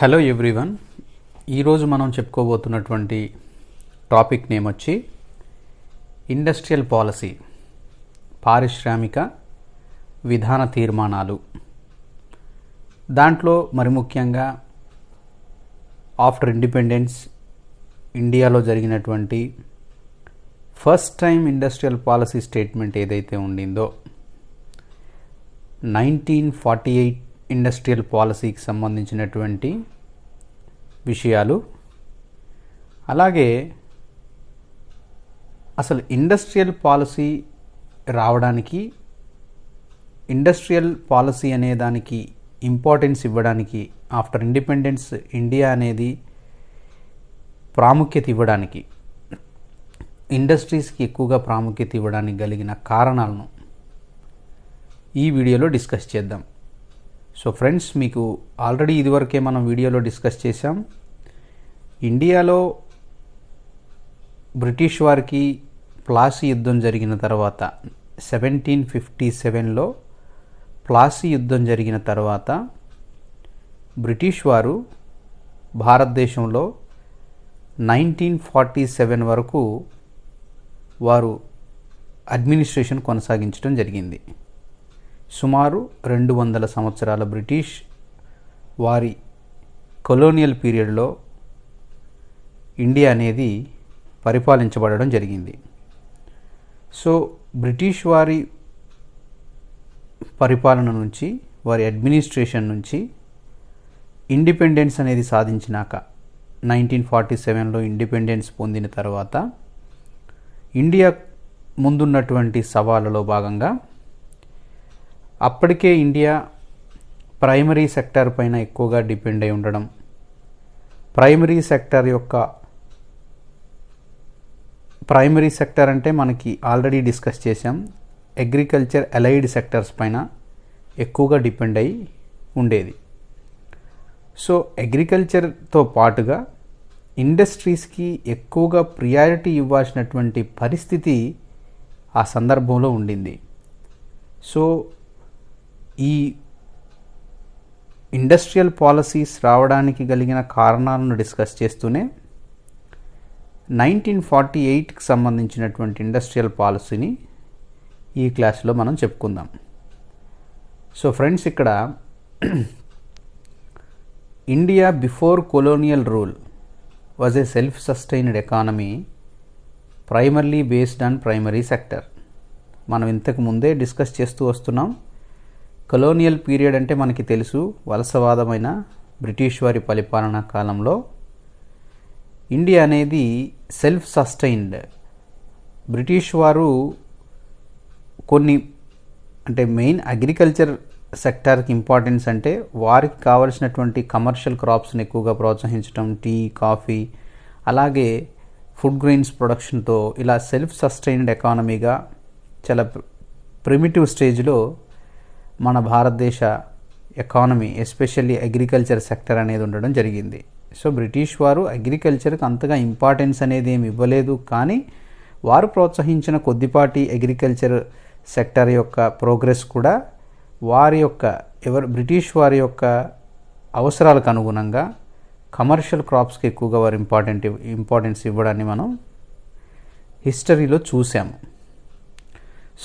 Hello everyone, ఈరోజు మనం చెప్పుకోబోతున్నటువంటి topic name వచ్చి ఇండస్ట్రియల్ పాలసీ, పారిశ్రామిక విధాన తీర్మానాలు. దాంట్లో మరి ముఖ్యంగా ఆఫ్టర్ ఇండిపెండెన్స్ ఇండియాలో జరిగినటువంటి first time industrial policy statement ఏదైతే ఉండిందో 1948 ఇండస్ట్రియల్ పాలసీకి సంబంధించినటువంటి విషయాలు, అలాగే అసలు ఇండస్ట్రియల్ పాలసీ రావడానికి, ఇండస్ట్రియల్ పాలసీ అనే దానికి ఇంపార్టెన్స్ ఇవ్వడానికి, ఆఫ్టర్ ఇండిపెండెన్స్ ఇండియా అనేది ప్రాముఖ్యత ఇవ్వడానికి, ఇండస్ట్రీస్కి ఎక్కువగా ప్రాముఖ్యత ఇవ్వడానికి కలిగిన కారణాలను ఈ వీడియోలో డిస్కస్ చేద్దాం. సో ఫ్రెండ్స్, మీకు ఆల్రెడీ ఇదివరకే మనం వీడియోలో డిస్కస్ చేసాం. ఇండియాలో బ్రిటిష్ వారికి ప్లాసీ యుద్ధం జరిగిన తర్వాత 1757లో ప్లాసీ యుద్ధం జరిగిన తర్వాత బ్రిటిష్ వారు భారతదేశంలో 1947 వరకు వారు అడ్మినిస్ట్రేషన్ కొనసాగించడం జరిగింది. సుమారు 200 సంవత్సరాల బ్రిటిష్ వారి కొలోనియల్ పీరియడ్లో ఇండియా అనేది పరిపాలించబడడం జరిగింది. సో బ్రిటిష్ వారి పరిపాలన నుంచి, వారి అడ్మినిస్ట్రేషన్ నుంచి ఇండిపెండెన్స్ అనేది సాధించినాక 1947లో ఇండిపెండెన్స్ పొందిన తర్వాత ఇండియా ముందున్నటువంటి సవాళ్ళలో భాగంగా అప్పటికే ఇండియా ప్రైమరీ సెక్టర్ పైన ఎక్కువగా డిపెండ్ అయి ఉండడం, ప్రైమరీ సెక్టర్ అంటే మనకి ఆల్రెడీ డిస్కస్ చేసాం, అగ్రికల్చర్ అలైడ్ సెక్టర్స్ పైన ఎక్కువగా డిపెండ్ అయి ఉండేది. సో అగ్రికల్చర్తో పాటుగా ఇండస్ట్రీస్కి ఎక్కువగా ప్రియారిటీ ఇవ్వాల్సినటువంటి పరిస్థితి ఆ సందర్భంలో ఉండింది. సో ఈ ఇండస్ట్రియల్ పాలసీస్ రావడానికి కలిగిన కారణాలను డిస్కస్ చేస్తూనే 1948కి సంబంధించినటువంటి ఇండస్ట్రియల్ పాలసీని ఈ క్లాస్లో మనం చెప్పుకుందాం. సో ఫ్రెండ్స్, ఇక్కడ India before colonial rule was a self sustained economy primarily based on primary sector. మనం ఇంతకు ముందే డిస్కస్ చేస్తూ వస్తున్నాం. కొలోనియల్ పీరియడ్ అంటే మనకి తెలుసు, వలసవాదమైన బ్రిటిష్ వారి పరిపాలనా కాలంలో ఇండియా అనేది సెల్ఫ్ సస్టైన్డ్. బ్రిటిష్ వారు కొన్ని అంటే మెయిన్ అగ్రికల్చర్ సెక్టార్కి ఇంపార్టెన్స్ అంటే వారికి కావలసినటువంటి కమర్షియల్ క్రాప్స్ని ఎక్కువగా ప్రోత్సహించడం, టీ, కాఫీ, అలాగే ఫుడ్ గ్రెయిన్స్ ప్రొడక్షన్తో ఇలా సెల్ఫ్ సస్టైన్డ్ ఎకానమీగా చాలా ప్రిమిటివ్ స్టేజ్లో మన భారతదేశ ఎకానమీ, ఎస్పెషల్లీ అగ్రికల్చర్ సెక్టర్ అనేది ఉండడం జరిగింది. సో బ్రిటిష్ వారు అగ్రికల్చర్కి అంతగా ఇంపార్టెన్స్ అనేది ఏమి ఇవ్వలేదు, కానీ వారు ప్రోత్సహించిన కొద్దిపాటి అగ్రికల్చర్ సెక్టర్ యొక్క ప్రోగ్రెస్ కూడా బ్రిటిష్ వారి యొక్క అవసరాలకు అనుగుణంగా కమర్షియల్ క్రాప్స్కి ఎక్కువగా వారు ఇంపార్టెన్స్ ఇవ్వడాన్ని మనం హిస్టరీలో చూసాము.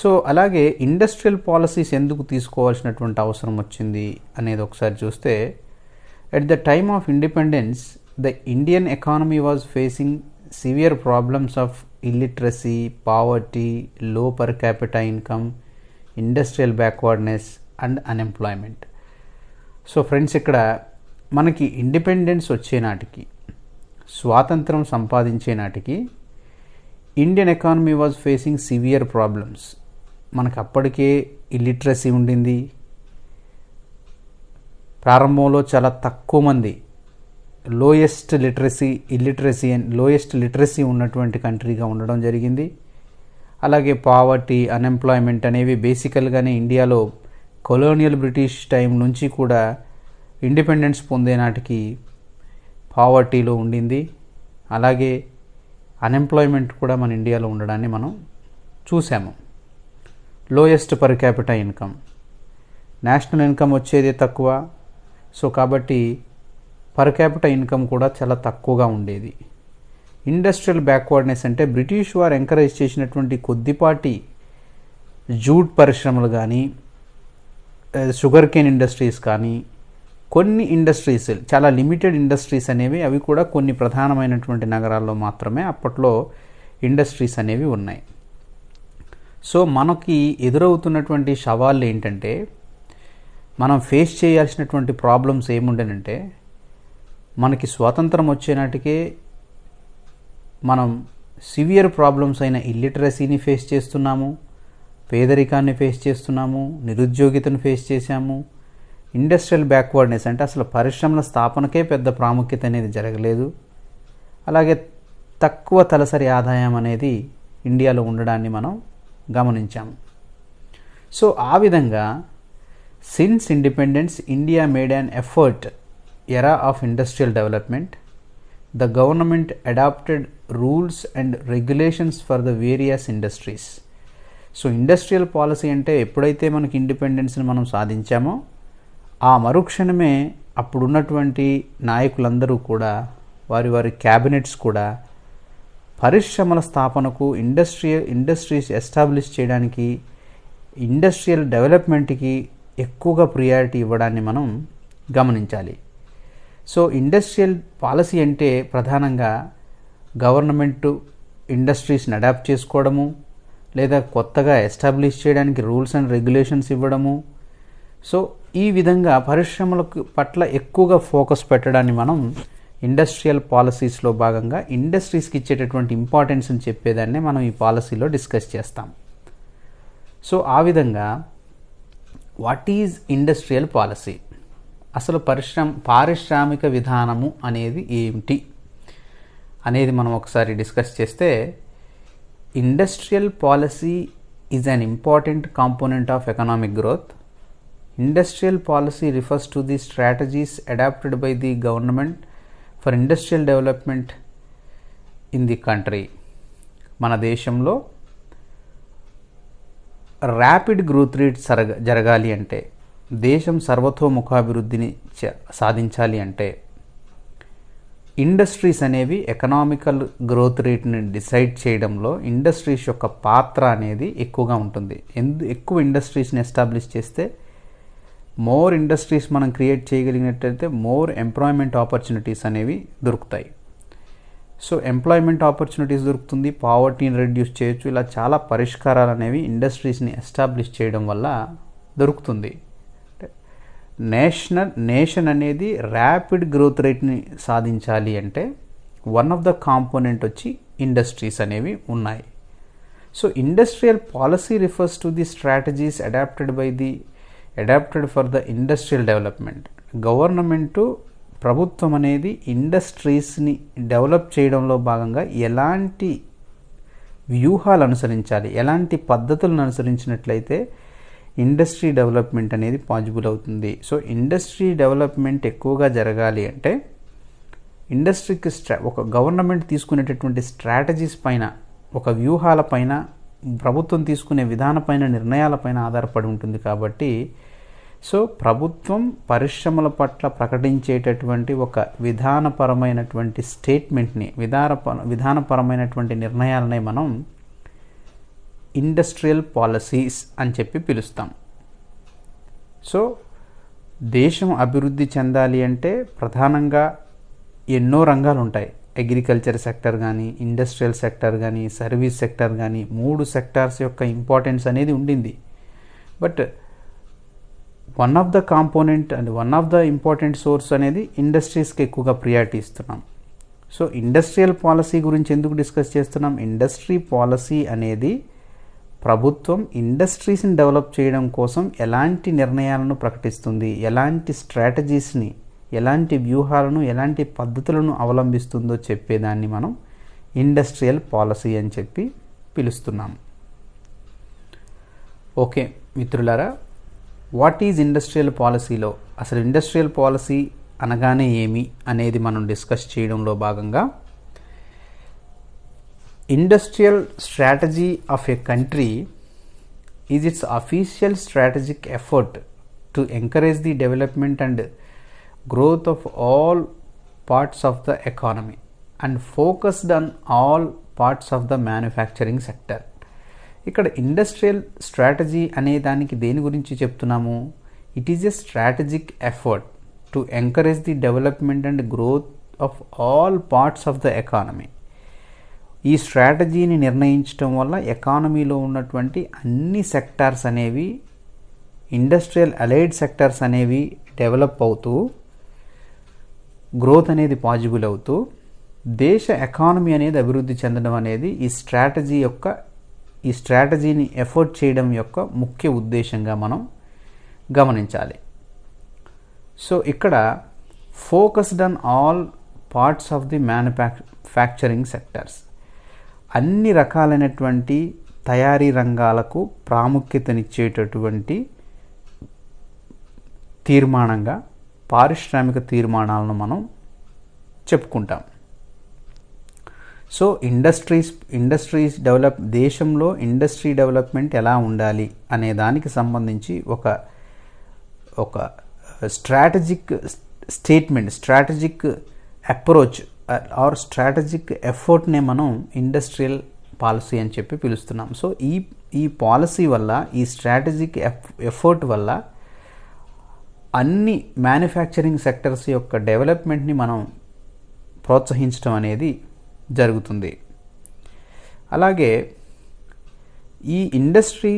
సో అలాగే ఇండస్ట్రియల్ పాలసీస్ ఎందుకు తీసుకోవాల్సినటువంటి అవసరం వచ్చింది అనేది ఒకసారి చూస్తే, at the time of independence the Indian economy was facing severe problems of illiteracy, poverty, low per capita income, industrial backwardness and unemployment. So friends, ఇక్కడ మనకి ఇండిపెండెన్స్ వచ్చే నాటికి, స్వాతంత్రం సంపాదించే నాటికి Indian economy was facing severe problems. మనకు అప్పటికే illiteracy ఉండింది. ప్రారంభంలో చాలా తక్కువ మంది లోయెస్ట్ లిటరసీ ఉన్నటువంటి కంట్రీగా ఉండడం జరిగింది. అలాగే పావర్టీ, అన్ఎంప్లాయ్మెంట్ అనేవి బేసికల్గానే ఇండియాలో కొలోనియల్ బ్రిటిష్ టైం నుంచి కూడా ఇండిపెండెన్స్ పొందే నాటికి పావర్టీలో ఉండింది. అలాగే అన్ఎంప్లాయ్మెంట్ కూడా మన ఇండియాలో ఉండడాన్ని మనం చూసాము. Lowest per capita income, national income వచ్చేది తక్కువ. సో కాబట్టి పర్ క్యాపిటల్ ఇన్కమ్ కూడా చాలా తక్కువగా ఉండేది. ఇండస్ట్రియల్ బ్యాక్వర్డ్నెస్ అంటే బ్రిటిష్ వారు ఎంకరేజ్ చేసినటువంటి కొద్దిపాటి జూట్ పరిశ్రమలు కానీ, షుగర్ కేన్ ఇండస్ట్రీస్ కానీ, కొన్ని ఇండస్ట్రీస్, చాలా లిమిటెడ్ ఇండస్ట్రీస్ అనేవి, అవి కూడా కొన్ని ప్రధానమైనటువంటి నగరాల్లో మాత్రమే అప్పట్లో ఇండస్ట్రీస్ అనేవి ఉన్నాయి. సో మనకి ఎదురవుతున్నటువంటి సవాళ్ళు ఏంటంటే, మనం ఫేస్ చేయాల్సినటువంటి ప్రాబ్లమ్స్ ఏముండేనంటే, మనకి స్వాతంత్రం వచ్చే నాటికే మనం సివియర్ ప్రాబ్లమ్స్ అయిన ఇల్లిటరసీని ఫేస్ చేస్తున్నాము, పేదరికాన్ని ఫేస్ చేస్తున్నాము, నిరుద్యోగితను ఫేస్ చేశాము. ఇండస్ట్రియల్ బ్యాక్వర్డ్నెస్ అంటే అసలు పరిశ్రమల స్థాపనకే పెద్ద ప్రాముఖ్యత అనేది జరగలేదు. అలాగే తక్కువ తలసరి ఆదాయం అనేది ఇండియాలో ఉండడాన్ని మనం గమనించాము. సో ఆ విధంగా since independence India made an effort era of industrial development. The government adopted rules and regulations for the various industries. So industrial policy అంటే ఎప్పుడైతే మనకి ఇండిపెండెన్స్ని మనం సాధించామో ఆ మరుక్షణమే అప్పుడున్నటువంటి నాయకులందరూ కూడా, వారి వారి క్యాబినెట్స్ కూడా పరిశ్రమల స్థాపనకు, ఇండస్ట్రీస్ ఎస్టాబ్లిష్ చేయడానికి, ఇండస్ట్రియల్ డెవలప్మెంట్కి ఎక్కువగా ప్రియారిటీ ఇవ్వడాన్ని మనం గమనించాలి. సో ఇండస్ట్రియల్ పాలసీ అంటే ప్రధానంగా గవర్నమెంట్ ఇండస్ట్రీస్ని అడాప్ట్ చేసుకోవడము, లేదా కొత్తగా ఎస్టాబ్లిష్ చేయడానికి రూల్స్ అండ్ రెగ్యులేషన్స్ ఇవ్వడము. సో ఈ విధంగా పరిశ్రమలకు పట్ల ఎక్కువగా ఫోకస్ పెట్టడాన్ని మనం ఇండస్ట్రియల్ పాలసీస్లో భాగంగా ఇండస్ట్రీస్కి ఇచ్చేటటువంటి ఇంపార్టెన్స్ని చెప్పేదాన్ని మనం ఈ పాలసీలో డిస్కస్ చేస్తాం. సో ఆ విధంగా వాట్ ఈజ్ ఇండస్ట్రియల్ పాలసీ, అసలు పారిశ్రామిక విధానము అనేది ఏమిటి అనేది మనం ఒకసారి డిస్కస్ చేస్తే, industrial policy is an important component of economic growth. Industrial policy refers to the strategies adopted by the government for industrial development in the country. మన దేశంలో ర్యాపిడ్ గ్రోత్ రేట్ జరగాలి అంటే, దేశం సర్వతోముఖాభివృద్ధిని సాధించాలి అంటే, ఇండస్ట్రీస్ అనేవి ఎకనామికల్ గ్రోత్ రేట్ని డిసైడ్ చేయడంలో industries యొక్క పాత్ర అనేది ఎక్కువగా ఉంటుంది. ఎక్కువ ఇండస్ట్రీస్ని ఎస్టాబ్లిష్ చేస్తే, మోర్ ఇండస్ట్రీస్ మనం క్రియేట్ చేయగలిగినట్లయితే మోర్ ఎంప్లాయ్మెంట్ ఆపర్చునిటీస్ అనేవి దొరుకుతాయి. సో ఎంప్లాయ్మెంట్ ఆపర్చునిటీస్ దొరుకుతుంది, పావర్టీని రెడ్యూస్ చేయొచ్చు. ఇలా చాలా పరిష్కారాలు అనేవి ఇండస్ట్రీస్ని ఎస్టాబ్లిష్ చేయడం వల్ల దొరుకుతుంది. నేషన్ అనేది ర్యాపిడ్ గ్రోత్ రేట్ని సాధించాలి అంటే వన్ ఆఫ్ ద కాంపోనెంట్ వచ్చి ఇండస్ట్రీస్ అనేవి ఉన్నాయి. So industrial policy refers to the strategies adopted for the industrial development. Government, ప్రభుత్వం అనేది ఇండస్ట్రీస్ని డెవలప్ చేయడంలో భాగంగా ఎలాంటి వ్యూహాలు అనుసరించాలి, ఎలాంటి పద్ధతులను అనుసరించినట్లయితే ఇండస్ట్రీ డెవలప్మెంట్ అనేది పాసిబుల్ అవుతుంది. సో ఇండస్ట్రీ డెవలప్మెంట్ ఎక్కువగా జరగాలి అంటే ఇండస్ట్రీకి ఒక గవర్నమెంట్ తీసుకునేటటువంటి స్ట్రాటజీస్ పైన, ఒక వ్యూహాల పైన, ప్రభుత్వం తీసుకునే విధానపైన, నిర్ణయాలపైన ఆధారపడి ఉంటుంది. కాబట్టి సో ప్రభుత్వం పరిశ్రమల పట్ల ప్రకటించేటటువంటి ఒక విధానపరమైనటువంటి స్టేట్మెంట్ని, విధానపరమైనటువంటి నిర్ణయాలనే మనం ఇండస్ట్రియల్ పాలసీస్ అని చెప్పి పిలుస్తాం. సో దేశం అభివృద్ధి చెందాలి అంటే ప్రధానంగా ఎన్నో రంగాలు ఉంటాయి. అగ్రికల్చర్ సెక్టర్ కానీ, ఇండస్ట్రియల్ సెక్టర్ కానీ, సర్వీస్ సెక్టర్ కానీ, 3 సెక్టార్స్ యొక్క ఇంపార్టెన్స్ అనేది ఉండింది. But one of the component and one of the important source అనేది ఇండస్ట్రీస్కి ఎక్కువగా ప్రియారిటీ ఇస్తున్నాం. సో ఇండస్ట్రియల్ పాలసీ గురించి ఎందుకు డిస్కస్ చేస్తున్నాం? ఇండస్ట్రీ పాలసీ అనేది ప్రభుత్వం ఇండస్ట్రీస్ని డెవలప్ చేయడం కోసం ఎలాంటి నిర్ణయాలను ప్రకటిస్తుంది, ఎలాంటి స్ట్రాటజీస్ని, ఎలాంటి వ్యూహాలను, ఎలాంటి పద్ధతులను అవలంబిస్తుందో చెప్పేదాన్ని మనం ఇండస్ట్రియల్ పాలసీ అని చెప్పి పిలుస్తున్నాం. ఓకే మిత్రులారా, వాట్ ఈజ్ ఇండస్ట్రియల్ పాలసీలో అసలు ఇండస్ట్రియల్ పాలసీ అనగానే ఏమి అనేది మనం డిస్కస్ చేయడంలో భాగంగా industrial strategy of A country is it's official strategic effort to encourage the development and growth of all parts of the economy and focused on all parts of the manufacturing sector. ఇక్కడ industrial strategy అనే దానికి దేని గురించి చెప్తున్నాము? It is a strategic effort to encourage the development and growth of all parts of the economy. ఈ స్ట్రాటజీని నిర్ణయించడం వల్ల ఎకానమీలో ఉన్నటువంటి అన్ని సెక్టార్స్ అనేవి, ఇండస్ట్రియల్ అలైడ్ సెక్టార్స్ అనేవి డెవలప్ అవుతూ, గ్రోత్ అనేది పాజిబుల్ అవుతూ, దేశ ఎకానమీ అనేది అభివృద్ధి చెందడం అనేది ఈ స్ట్రాటజీని ఎఫర్ట్ చేయడం యొక్క ముఖ్య ఉద్దేశంగా మనం గమనించాలి. సో ఇక్కడ focused on all parts of the manufacturing sectors, అన్ని రకాలైనటువంటి తయారీ రంగాలకు ప్రాముఖ్యతనిచ్చేటటువంటి తీర్మానంగా పారిశ్రామిక తీర్మానాలను మనం చెప్పుకుంటాం. సో ఇండస్ట్రీస్ దేశంలో ఇండస్ట్రీ డెవలప్మెంట్ ఎలా ఉండాలి అనే దానికి సంబంధించి ఒక strategic statement, strategic approach or strategic ఎఫర్ట్నే మనం ఇండస్ట్రియల్ పాలసీ అని చెప్పి పిలుస్తున్నాం. సో ఈ పాలసీ వల్ల, ఈ స్ట్రాటజిక్ ఎఫర్ట్ వల్ల అన్ని మ్యానుఫ్యాక్చరింగ్ సెక్టర్స్ యొక్క డెవలప్మెంట్ని మనం ప్రోత్సహించడం అనేది జరుగుతుంది. అలాగే ఈ ఇండస్ట్రీ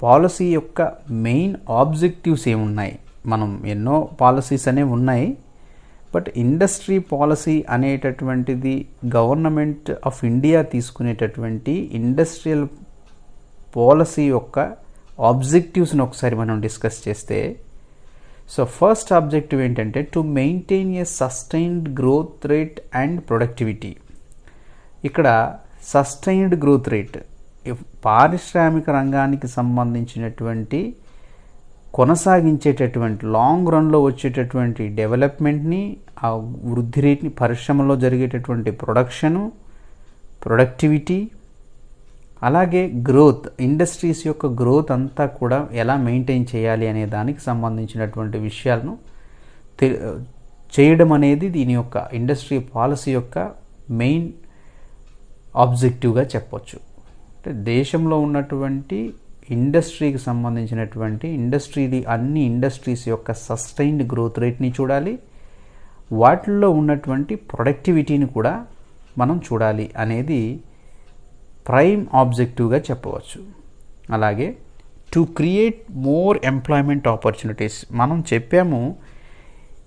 పాలసీ యొక్క మెయిన్ ఆబ్జెక్టివ్స్ ఏమున్నాయి? మనం ఎన్నో పాలసీస్ అనేవి ఉన్నాయి, బట్ ఇండస్ట్రీ పాలసీ అనేటటువంటిది గవర్నమెంట్ ఆఫ్ ఇండియా తీసుకునేటటువంటి ఇండస్ట్రియల్ పాలసీ యొక్క ఆబ్జెక్టివ్స్ని ఒకసారి మనం డిస్కస్ చేస్తే, సో ఫస్ట్ ఆబ్జెక్టివ్ ఏంటంటే to maintain a sustained growth rate and productivity. ఇక్కడ సస్టైన్డ్ గ్రోత్ రేట్, పారిశ్రామిక రంగానికి సంబంధించినటువంటి కొనసాగించేటటువంటి లాంగ్ రన్లో వచ్చేటటువంటి డెవలప్మెంట్ని, ఆ వృద్ధి రేట్ని, పరిశ్రమలో జరిగేటటువంటి ప్రొడక్టివిటీ, అలాగే గ్రోత్, ఇండస్ట్రీస్ యొక్క గ్రోత్ అంతా కూడా ఎలా మెయింటైన్ చేయాలి అనే దానికి సంబంధించినటువంటి విషయాలను చేయడం అనేది దీని యొక్క ఇండస్ట్రీ పాలసీ యొక్క మెయిన్ ఆబ్జెక్టివ్గా చెప్పొచ్చు. అంటే దేశంలో ఉన్నటువంటి ఇండస్ట్రీకి సంబంధించినటువంటి అన్ని ఇండస్ట్రీస్ యొక్క సస్టైన్డ్ గ్రోత్ రేట్ని చూడాలి, వాటిల్లో ఉన్నటువంటి ప్రొడక్టివిటీని కూడా మనం చూడాలి అనేది ప్రైమ్ ఆబ్జెక్టివ్గా చెప్పవచ్చు. అలాగే to create more employment opportunities, మనం చెప్పాము,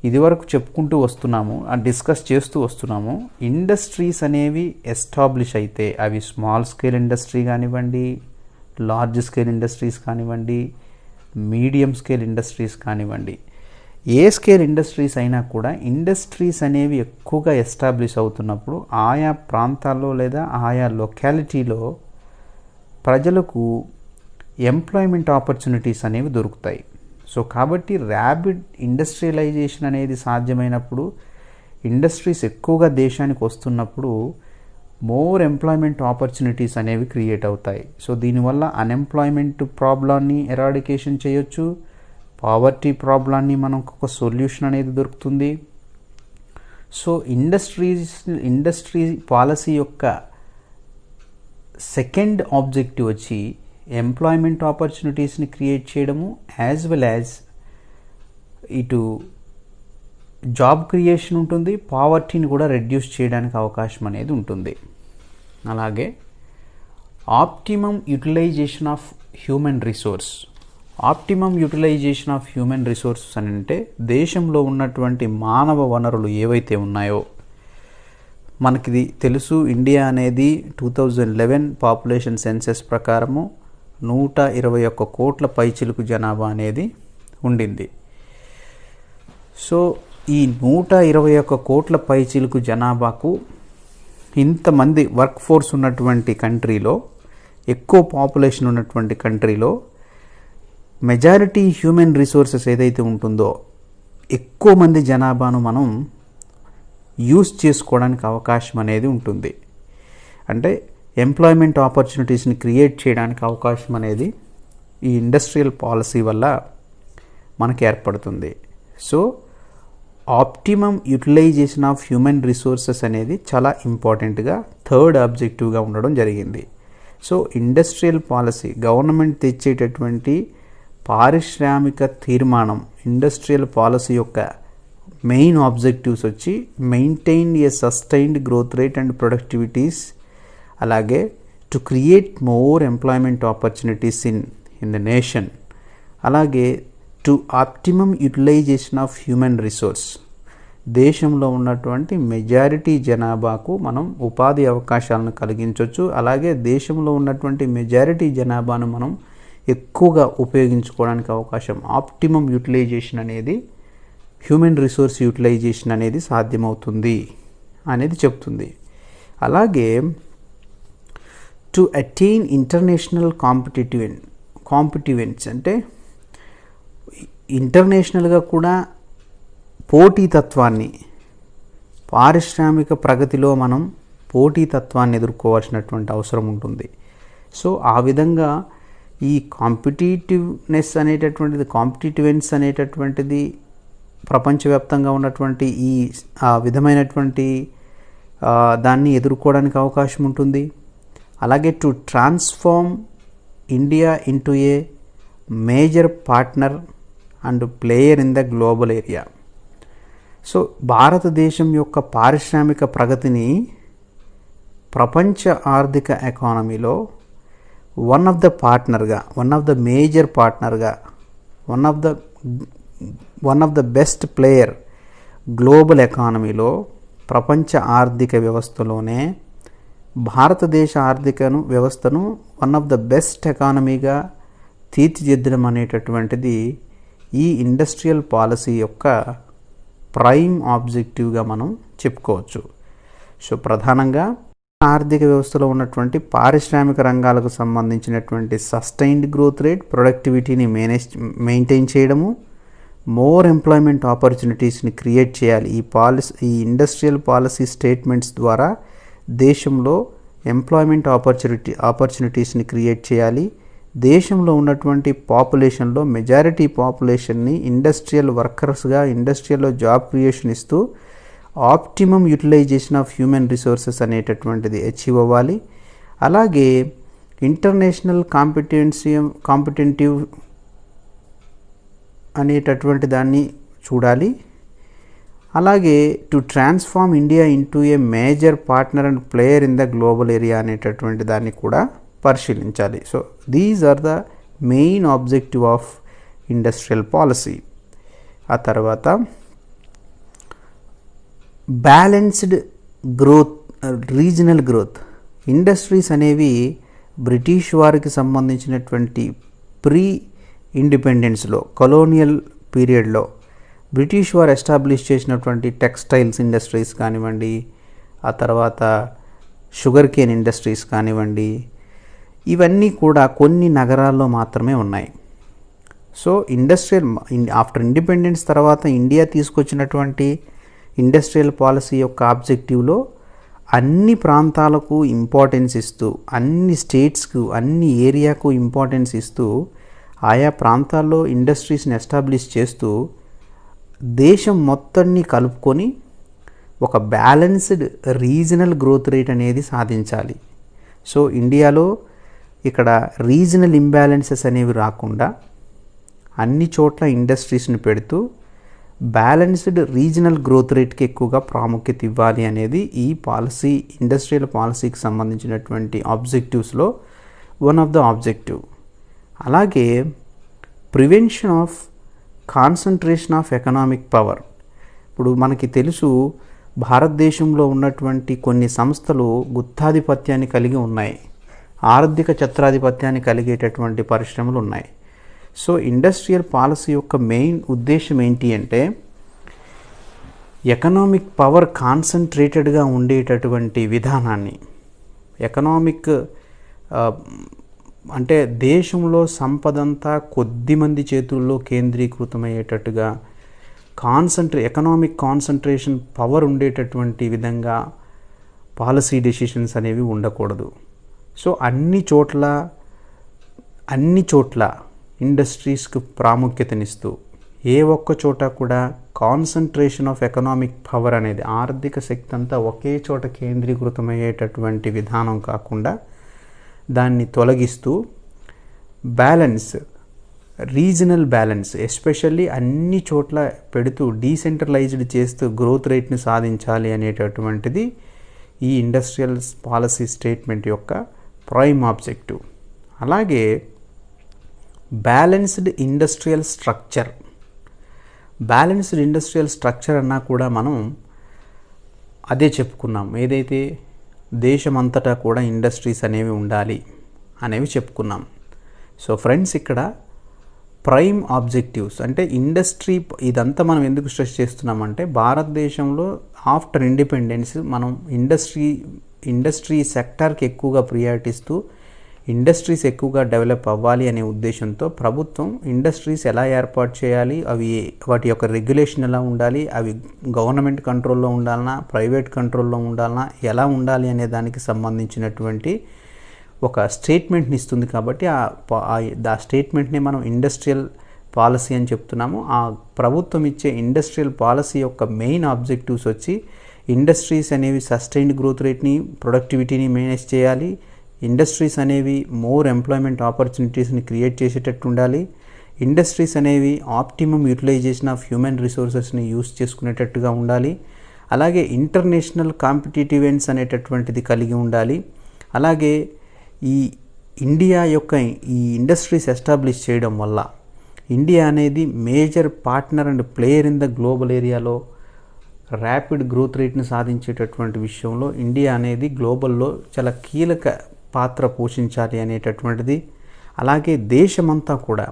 ఇదివరకు చెప్పుకుంటూ వస్తున్నాము, డిస్కస్ చేస్తూ వస్తున్నాము. ఇండస్ట్రీస్ అనేవి ఎస్టాబ్లిష్ అయితే, అవి స్మాల్ స్కేల్ ఇండస్ట్రీ కానివ్వండి, లార్జ్ స్కేల్ ఇండస్ట్రీస్ కానివ్వండి, మీడియం స్కేల్ ఇండస్ట్రీస్ కానివ్వండి, ఏ స్కేల్ ఇండస్ట్రీస్ అయినా కూడా ఇండస్ట్రీస్ అనేవి ఎక్కువగా ఎస్టాబ్లిష్ అవుతున్నప్పుడు ఆయా ప్రాంతాల్లో లేదా ఆయా లొకాలిటీలో ప్రజలకు ఎంప్లాయ్మెంట్ ఆపర్చునిటీస్ అనేవి దొరుకుతాయి. సో కాబట్టి ర్యాపిడ్ ఇండస్ట్రియలైజేషన్ అనేది సాధ్యమైనప్పుడు, ఇండస్ట్రీస్ ఎక్కువగా దేశానికి వస్తున్నప్పుడు మోర్ ఎంప్లాయ్మెంట్ ఆపర్చునిటీస్ అనేవి క్రియేట్ అవుతాయి. సో దీనివల్ల అన్ఎంప్లాయ్మెంట్ ప్రాబ్లాన్ని ఎరాడికేషన్ చేయొచ్చు, పావర్టీ ప్రాబ్లాన్ని మనకు ఒక సొల్యూషన్ అనేది దొరుకుతుంది. సో ఇండస్ట్రీ పాలసీ యొక్క సెకండ్ ఆబ్జెక్టివ్ వచ్చి ఎంప్లాయ్మెంట్ ఆపర్చునిటీస్ని క్రియేట్ చేయడము, యాజ్ వెల్ యాజ్ ఇటు జాబ్ క్రియేషన్ ఉంటుంది, పావర్టీని కూడా రెడ్యూస్ చేయడానికి అవకాశం అనేది ఉంటుంది. అలాగే optimum utilisation of human resource. Optimum utilisation of human resources అని అంటే దేశంలో ఉన్నటువంటి మానవ వనరులు ఏవైతే ఉన్నాయో, మనకిది తెలుసు, ఇండియా అనేది 2011 పాపులేషన్ సెన్సెస్ ప్రకారము 121 కోట్ల పైచిలుకు జనాభా అనేది ఉండింది. సో ఈ 121 కోట్ల పైచిలుకు జనాభాకు ఇంతమంది వర్క్ ఫోర్స్ ఉన్నటువంటి కంట్రీలో, ఎక్కువ పాపులేషన్ ఉన్నటువంటి కంట్రీలో మెజారిటీ హ్యూమన్ రిసోర్సెస్ ఏదైతే ఉంటుందో ఎక్కువ మంది జనాభాను మనం యూజ్ చేసుకోవడానికి అవకాశం అనేది ఉంటుంది. అంటే ఎంప్లాయ్మెంట్ ఆపర్చునిటీస్ని క్రియేట్ చేయడానికి అవకాశం అనేది ఈ ఇండస్ట్రియల్ పాలసీ వల్ల మనకి ఏర్పడుతుంది. So optimum utilisation of human resources అనేది చాలా ఇంపార్టెంట్గా థర్డ్ ఆబ్జెక్టివ్గా ఉండడం జరిగింది. సో ఇండస్ట్రియల్ పాలసీ, గవర్నమెంట్ తెచ్చేటటువంటి పారిశ్రామిక తీర్మానం, ఇండస్ట్రియల్ పాలసీ యొక్క మెయిన్ ఆబ్జెక్టివ్స్ వచ్చి maintain a sustained growth rate and productivities, అలాగే to create more employment opportunities in the nation, అలాగే to optimum utilisation of human resource, దేశంలో ఉన్నటువంటి మెజారిటీ జనాభాకు మనం ఉపాధి అవకాశాలను కలిగించవచ్చు, అలాగే దేశంలో ఉన్నటువంటి మెజారిటీ జనాభాను మనం ఎక్కువగా ఉపయోగించుకోవడానికి అవకాశం, ఆప్టిమమ్ యూటిలైజేషన్ అనేది, హ్యూమన్ రిసోర్స్ యూటిలైజేషన్ అనేది సాధ్యమవుతుంది అనేది చెప్తుంది. అలాగే టు అటైన్ ఇంటర్నేషనల్ కాంపిటివెన్స్ అంటే ఇంటర్నేషనల్గా కూడా పోటీతత్వాన్ని, పారిశ్రామిక ప్రగతిలో మనం పోటీతత్వాన్ని ఎదుర్కోవాల్సినటువంటి అవసరం ఉంటుంది. సో ఆ విధంగా ఈ కాంపిటేటివ్నెస్ అనేటటువంటిది ప్రపంచవ్యాప్తంగా ఉన్నటువంటి ఈ విధమైనటువంటి దాన్ని ఎదుర్కోవడానికి అవకాశం ఉంటుంది. అలాగే to transform India into a major partner and player in the global area. So భారతదేశం యొక్క పారిశ్రామిక ప్రగతిని ప్రపంచ ఆర్థిక ఎకానమీలో వన్ ఆఫ్ ద మేజర్ పార్ట్నర్గా, one of the best player global ఎకానమీలో, ప్రపంచ ఆర్థిక వ్యవస్థలోనే భారతదేశ ఆర్థిక వ్యవస్థను వన్ ఆఫ్ ద బెస్ట్ ఎకానమీగా తీర్చిదిద్దడం అనేటటువంటిది ఈ ఇండస్ట్రియల్ పాలసీ యొక్క ప్రైమ్ ఆబ్జెక్టివ్గా మనం చెప్పుకోవచ్చు. సో ప్రధానంగా ఆర్థిక వ్యవస్థలో ఉన్నటువంటి పారిశ్రామిక రంగాలకు సంబంధించినటువంటి సస్టైన్డ్ గ్రోత్ రేట్, ప్రొడక్టివిటీని మెయింటైన్ చేయడము, మోర్ ఎంప్లాయ్మెంట్ ఆపర్చునిటీస్ని క్రియేట్ చేయాలి. ఈ ఇండస్ట్రియల్ పాలసీ స్టేట్మెంట్స్ ద్వారా దేశంలో ఎంప్లాయ్మెంట్ ఆపర్చునిటీస్ని క్రియేట్ చేయాలి. దేశంలో ఉన్నటువంటి పాపులేషన్లో మెజారిటీ పాపులేషన్ని ఇండస్ట్రియల్ వర్కర్స్గా, ఇండస్ట్రియల్లో జాబ్ క్రియేషన్ ఇస్తూ optimum utilisation of human resources అనేటటువంటిది అచీవ్ అవ్వాలి. అలాగే ఇంటర్నేషనల్ కాంపిటెంటివ్ అనేటటువంటి దాన్ని చూడాలి. అలాగే to transform India into a major partner and player in the global area అనేటటువంటి దాన్ని కూడా పరిశీలించాలి. So these are the main objective of industrial policy. ఆ తర్వాత balanced growth, regional growth. Industries అనేవి బ్రిటిష్ వారికి సంబంధించినటువంటి ప్రీ ఇండిపెండెన్స్లో, కొలోనియల్ పీరియడ్లో బ్రిటిష్ వారు ఎస్టాబ్లిష్ చేసినటువంటి టెక్స్టైల్స్ ఇండస్ట్రీస్ కానివ్వండి, ఆ తర్వాత షుగర్ కేన్ ఇండస్ట్రీస్ కానివ్వండి, ఇవన్నీ కూడా కొన్ని నగరాల్లో మాత్రమే ఉన్నాయి. సో ఆఫ్టర్ ఇండిపెండెన్స్ తర్వాత ఇండియా తీసుకొచ్చినటువంటి ఇండస్ట్రియల్ పాలసీ యొక్క ఆబ్జెక్టివ్లో అన్ని ప్రాంతాలకు ఇంపార్టెన్స్ ఇస్తూ, అన్ని స్టేట్స్కు, అన్ని ఏరియాకు ఇంపార్టెన్స్ ఇస్తూ, ఆయా ప్రాంతాల్లో ఇండస్ట్రీస్ని ఎస్టాబ్లిష్ చేస్తూ దేశం మొత్తాన్ని కలుపుకొని ఒక బ్యాలెన్స్డ్ రీజనల్ గ్రోత్ రేట్ అనేది సాధించాలి. సో ఇండియాలో ఇక్కడ రీజనల్ ఇంబ్యాలెన్సెస్ అనేవి రాకుండా అన్ని చోట్ల ఇండస్ట్రీస్ని పెడుతూ బ్యాలెన్స్డ్ రీజనల్ గ్రోత్ రేట్కి ఎక్కువగా ప్రాముఖ్యత ఇవ్వాలి అనేది ఈ పాలసీ, ఇండస్ట్రియల్ పాలసీకి సంబంధించినటువంటి ఆబ్జెక్టివ్స్లో వన్ ఆఫ్ ద ఆబ్జెక్టివ్. అలాగే prevention of concentration of economic power. ఇప్పుడు మనకి తెలుసు భారతదేశంలో ఉన్నటువంటి కొన్ని సంస్థలు గుత్తాధిపత్యాన్ని కలిగి ఉన్నాయి, ఆర్థిక ఛత్రాధిపత్యాన్ని కలిగేటటువంటి పరిశ్రమలు ఉన్నాయి. సో ఇండస్ట్రియల్ పాలసీ యొక్క మెయిన్ ఉద్దేశం ఏంటి అంటే ఎకనామిక్ పవర్ కాన్సన్ట్రేటెడ్గా ఉండేటటువంటి విధానాన్ని, ఎకనామిక్ అంటే దేశంలో సంపదంతా కొద్దిమంది చేతుల్లో కేంద్రీకృతమయ్యేటట్టుగా ఎకనామిక్ కాన్సన్ట్రేషన్ పవర్ ఉండేటటువంటి విధంగా పాలసీ డెసిషన్స్ అనేవి ఉండకూడదు. సో అన్ని చోట్ల ఇండస్ట్రీస్కి ప్రాముఖ్యతనిస్తూ ఏ ఒక్క చోట కూడా కాన్సన్ట్రేషన్ ఆఫ్ ఎకనామిక్ పవర్ అనేది, ఆర్థిక శక్తి అంతా ఒకే చోట కేంద్రీకృతమయ్యేటటువంటి విధానం కాకుండా దాన్ని తొలగిస్తూ బ్యాలెన్స్, రీజనల్ బ్యాలెన్స్ ఎస్పెషల్లీ అన్ని చోట్ల పెడుతూ డీసెంట్రలైజ్డ్ చేస్తూ గ్రోత్ రేట్ని సాధించాలి అనేటటువంటిది ఈ ఇండస్ట్రియల్ పాలసీ స్టేట్మెంట్ యొక్క ప్రైమ్ ఆబ్జెక్టివ్. అలాగే balanced industrial structure. Balanced industrial structure అన్నా కూడా మనం అదే చెప్పుకున్నాం, ఏదైతే దేశమంతటా కూడా ఇండస్ట్రీస్ అనేవి ఉండాలి అనేవి చెప్పుకున్నాం. సో ఫ్రెండ్స్, ఇక్కడ ప్రైమ్ ఆబ్జెక్టివ్స్ అంటే ఇండస్ట్రీ, ఇదంతా మనం ఎందుకు స్ట్రెస్ చేస్తున్నామంటే భారతదేశంలో ఆఫ్టర్ ఇండిపెండెన్స్ మనం ఇండస్ట్రీ సెక్టార్కి ఎక్కువగా ప్రియారిటీ ఇస్తూ ఇండస్ట్రీస్ ఎక్కువగా డెవలప్ అవ్వాలి అనే ఉద్దేశంతో ప్రభుత్వం ఇండస్ట్రీస్ ఎలా ఏర్పాటు చేయాలి, వాటి యొక్క రెగ్యులేషన్ ఎలా ఉండాలి, అవి గవర్నమెంట్ కంట్రోల్లో ఉండాలన్నా ప్రైవేట్ కంట్రోల్లో ఉండాలన్నా ఎలా ఉండాలి అనే దానికి సంబంధించినటువంటి ఒక స్టేట్మెంట్ని ఇస్తుంది. కాబట్టి ఆ స్టేట్మెంట్ని మనం ఇండస్ట్రియల్ పాలసీ అని చెప్తున్నాము. ఆ ప్రభుత్వం ఇచ్చే ఇండస్ట్రియల్ పాలసీ యొక్క మెయిన్ ఆబ్జెక్టివ్స్ వచ్చి ఇండస్ట్రీస్ అనేవి సస్టైన్డ్ గ్రోత్ రేట్ని, ప్రొడక్టివిటీని మేనేజ్ చేయాలి, ఇండస్ట్రీస్ అనేవి మోర్ ఎంప్లాయ్మెంట్ ఆపర్చునిటీస్ని క్రియేట్ చేసేటట్టు ఉండాలి, ఇండస్ట్రీస్ అనేవి ఆప్టిమమ్ యూటిలైజేషన్ ఆఫ్ హ్యూమన్ రిసోర్సెస్ని యూస్ చేసుకునేటట్టుగా ఉండాలి, అలాగే ఇంటర్నేషనల్ కాంపిటేటివ్ ఎండ్స్ అనేటటువంటిది కలిగి ఉండాలి. అలాగే ఈ ఇండియా యొక్క ఈ ఇండస్ట్రీస్ ఎస్టాబ్లిష్ చేయడం వల్ల ఇండియా అనేది major partner and player in the global ఏరియాలో ర్యాపిడ్ గ్రోత్ రేట్ని సాధించేటటువంటి విషయంలో ఇండియా అనేది గ్లోబల్లో చాలా కీలక పాత్ర పోషించాలి అనేటటువంటిది. అలాగే దేశమంతా కూడా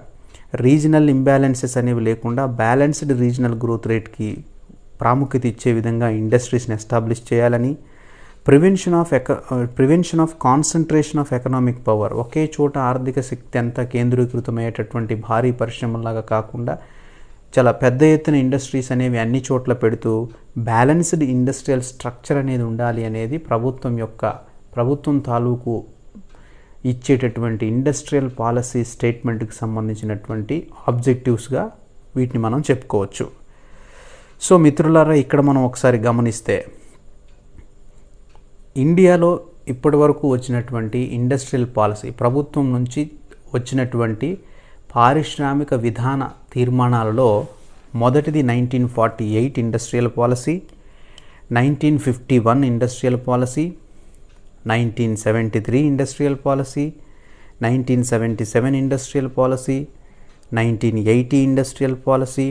రీజనల్ ఇంబ్యాలెన్సెస్ అనేవి లేకుండా బ్యాలెన్స్డ్ రీజనల్ గ్రోత్ రేట్కి ప్రాముఖ్యత ఇచ్చే విధంగా ఇండస్ట్రీస్ని ఎస్టాబ్లిష్ చేయాలని, prevention of concentration of economic power, ఒకే చోట ఆర్థిక శక్తి అంతా కేంద్రీకృతమయ్యేటటువంటి భారీ పరిశ్రమలాగా కాకుండా చాలా పెద్ద ఎత్తున ఇండస్ట్రీస్ అనేవి అన్ని చోట్ల పెడుతూ బ్యాలెన్స్డ్ ఇండస్ట్రియల్ స్ట్రక్చర్ అనేది ఉండాలి అనేది ప్రభుత్వం తాలూకు ఇచ్చేటటువంటి ఇండస్ట్రియల్ పాలసీ స్టేట్మెంట్కి సంబంధించినటువంటి ఆబ్జెక్టివ్స్గా వీటిని మనం చెప్పుకోవచ్చు. సో మిత్రులారా, ఇక్కడ మనం ఒకసారి గమనిస్తే ఇండియాలో ఇప్పటి వరకు వచ్చినటువంటి ఇండస్ట్రియల్ పాలసీ, ప్రభుత్వం నుంచి వచ్చినటువంటి పారిశ్రామిక విధాన తీర్మానాలలో మొదటిది 1948 industrial policy, 1951 industrial policy, 1973 industrial policy, 1977 industrial policy, 1980 industrial policy,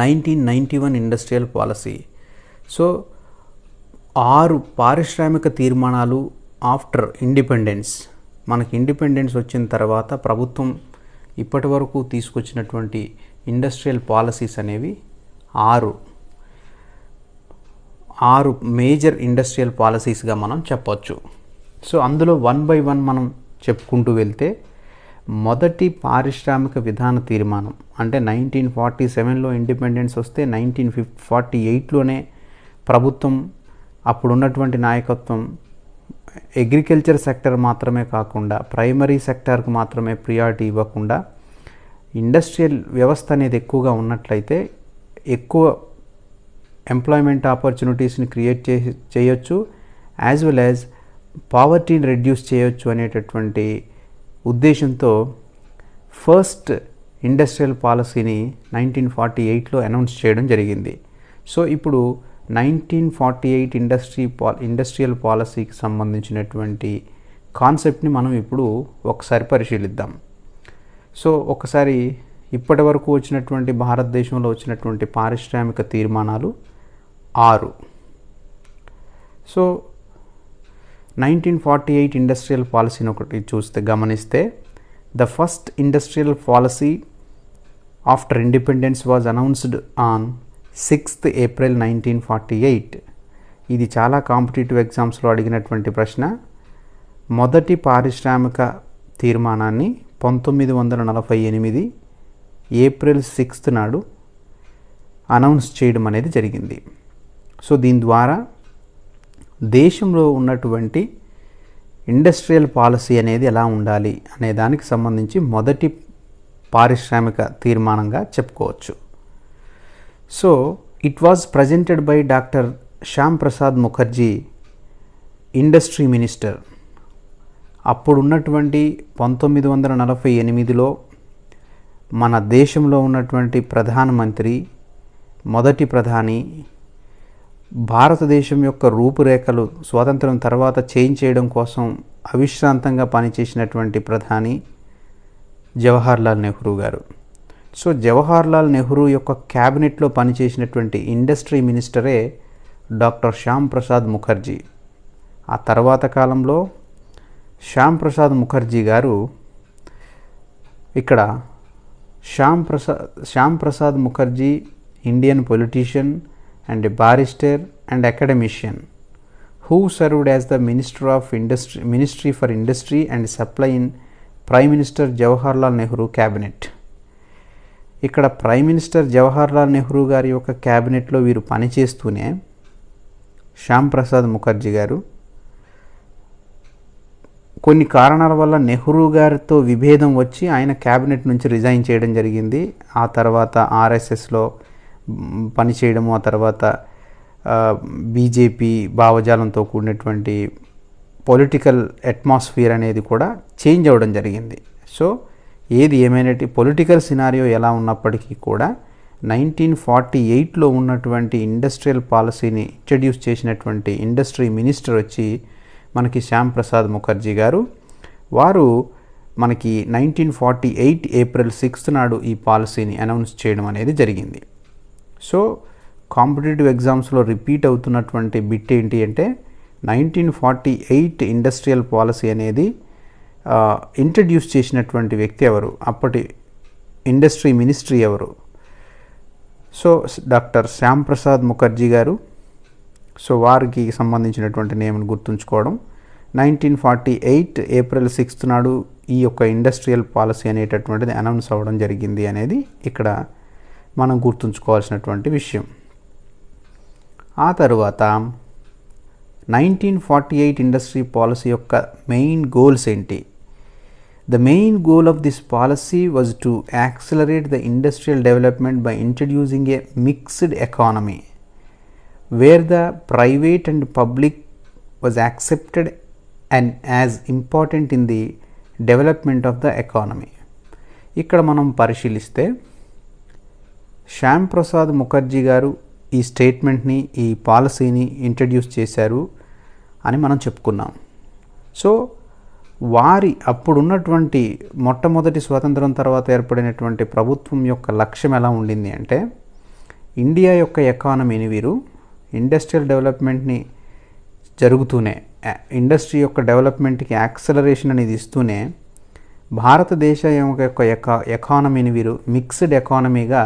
1991 industrial policy. So 6 పారిశ్రామిక తీర్మానాలు ఆఫ్టర్ ఇండిపెండెన్స్, మనకి ఇండిపెండెన్స్ వచ్చిన తర్వాత ప్రభుత్వం ఇప్పటి వరకు తీసుకొచ్చినటువంటి ఇండస్ట్రియల్ పాలసీస్ అనేవి 6 మేజర్ ఇండస్ట్రియల్ పాలసీస్గా మనం చెప్పొచ్చు. సో అందులో 1 by 1 మనం చెప్పుకుంటూ వెళ్తే, మొదటి పారిశ్రామిక విధాన తీర్మానం అంటే 1947లో ఇండిపెండెన్స్ వస్తే 1948లోనే ప్రభుత్వం, అప్పుడున్నటువంటి నాయకత్వం అగ్రికల్చర్ సెక్టర్ మాత్రమే కాకుండా ప్రైమరీ సెక్టార్కు మాత్రమే ప్రియారిటీ ఇవ్వకుండా ఇండస్ట్రియల్ వ్యవస్థ అనేది ఎక్కువగా ఉన్నట్లయితే ఎక్కువ ఎంప్లాయ్మెంట్ ఆపర్చునిటీస్ని క్రియేట్ చేయొచ్చు, యాజ్ వెల్ యాజ్ పావర్టీని రెడ్యూస్ చేయొచ్చు అనేటటువంటి ఉద్దేశంతో ఫస్ట్ ఇండస్ట్రియల్ పాలసీని 1948లో అనౌన్స్ చేయడం జరిగింది. సో ఇప్పుడు 1948 ఇండస్ట్రియల్ పాలసీకి సంబంధించినటువంటి కాన్సెప్ట్ని మనం ఇప్పుడు ఒకసారి పరిశీలిద్దాం. సో ఒకసారి ఇప్పటి వరకు వచ్చినటువంటి భారతదేశంలో వచ్చినటువంటి పారిశ్రామిక తీర్మానాలు 6. సో 1948 ఇండస్ట్రియల్ పాలసీని ఒకటి గమనిస్తే, the first industrial policy after independence was announced on 6th April 1948. ఇది చాలా కాంపిటేటివ్ ఎగ్జామ్స్లో అడిగినటువంటి ప్రశ్న. మొదటి పారిశ్రామిక తీర్మానాన్ని 1948 April 6th నాడు అనౌన్స్ చేయడం అనేది జరిగింది. సో దీని ద్వారా దేశంలో ఉన్నటువంటి ఇండస్ట్రియల్ పాలసీ అనేది ఎలా ఉండాలి అనే దానికి సంబంధించి మొదటి పారిశ్రామిక తీర్మానంగా చెప్పుకోవచ్చు. So it was presented by doctor Shyam Prasad Mukherjee, industry minister. అప్పుడున్నటువంటి 1948లో మన దేశంలో ఉన్నటువంటి ప్రధానమంత్రి, మొదటి ప్రధాని, భారతదేశం యొక్క రూపురేఖలు స్వాతంత్రం తర్వాత చేంజ్ చేయడం కోసం అవిశ్రాంతంగా పనిచేసినటువంటి ప్రధాని జవహర్లాల్ నెహ్రూ గారు. సో జవహర్లాల్ నెహ్రూ యొక్క క్యాబినెట్లో పనిచేసినటువంటి ఇండస్ట్రీ మినిస్టరే డాక్టర్ శ్యామ్ ప్రసాద్ ముఖర్జీ. ఆ తర్వాత కాలంలో శ్యామ్ ప్రసాద్ ముఖర్జీ గారు ఇక్కడ Shyam Prasad Mukherjee, Indian politician and a barrister and academician who served as the Ministry for Industry and Supply in Prime Minister Jawaharlal Nehru cabinet. ఇక్కడ ప్రైమ్ మినిస్టర్ జవహర్లాల్ నెహ్రూ గారి యొక్క క్యాబినెట్లో వీరు పనిచేస్తూనే శ్యామ్ ప్రసాద్ ముఖర్జీ గారు కొన్ని కారణాల వల్ల నెహ్రూ గారితో విభేదం వచ్చి ఆయన క్యాబినెట్ నుంచి రిజైన్ చేయడం జరిగింది. ఆ తర్వాత ఆర్ఎస్ఎస్లో పనిచేయడము, ఆ తర్వాత బీజేపీ భావజాలంతో కూడినటువంటి పొలిటికల్ అట్మాస్ఫియర్ అనేది కూడా చేంజ్ అవ్వడం జరిగింది. సో ఏది ఏమైనా పొలిటికల్ సినారియో ఎలా ఉన్నప్పటికీ కూడా 1948లో ఉన్నటువంటి ఇండస్ట్రియల్ పాలసీని ఇంట్రడ్యూస్ చేసినటువంటి ఇండస్ట్రీ మినిస్టర్ వచ్చి మనకి శ్యామ్ ప్రసాద్ ముఖర్జీ గారు. వారు మనకి 1948 ఏప్రిల్ 6 నాడు ఈ పాలసీని అనౌన్స్ చేయడం అనేది జరిగింది. సో కాంపిటేటివ్ ఎగ్జామ్స్లో రిపీట్ అవుతున్నటువంటి బిట్ ఏంటి అంటే 1948 ఇండస్ట్రియల్ పాలసీ అనేది ఇంట్రడ్యూస్ చేసినటువంటి వ్యక్తి ఎవరు, అప్పటి ఇండస్ట్రీ మినిస్ట్రీ ఎవరు? సో డాక్టర్ శ్యామ్ ప్రసాద్ ముఖర్జీ గారు. సో వారికి సంబంధించినటువంటి నేమ్ని గుర్తుంచుకోవడం. 1948 ఏప్రిల్ 6 నాడు ఈ యొక్క ఇండస్ట్రియల్ పాలసీ అనేటటువంటిది అనౌన్స్ అవ్వడం జరిగింది అనేది ఇక్కడ మనం గుర్తుంచుకోవాల్సినటువంటి విషయం. ఆ తరువాత 1948 ఇండస్ట్రీ పాలసీ యొక్క మెయిన్ గోల్స్ ఏంటి? The main goal of this policy was to accelerate the industrial development by introducing A mixed economy wear the private and public was accepted and as important in the development of the economy. ఇక్కడ మనం పరిశీలిస్తే శ్యామ్ ప్రసాద్ ముఖర్జీ గారు ఈ స్టేట్మెంట్ని, ఈ పాలసీని introduce చేశారు అని మనం చెప్పుకున్నాం. సో వారి అప్పుడున్నటువంటి మొట్టమొదటి స్వాతంత్రం తర్వాత ఏర్పడినటువంటి ప్రభుత్వం యొక్క లక్ష్యం ఎలా ఉండింది అంటే ఇండియా యొక్క ఎకానమీని వీరు ఇండస్ట్రియల్ డెవలప్మెంట్ని జరుగుతూనే, ఇండస్ట్రీ యొక్క డెవలప్మెంట్కి యాక్సలరేషన్ అనేది ఇస్తూనే భారతదేశం యొక్క ఎకానమీని వీరు మిక్స్డ్ ఎకానమీగా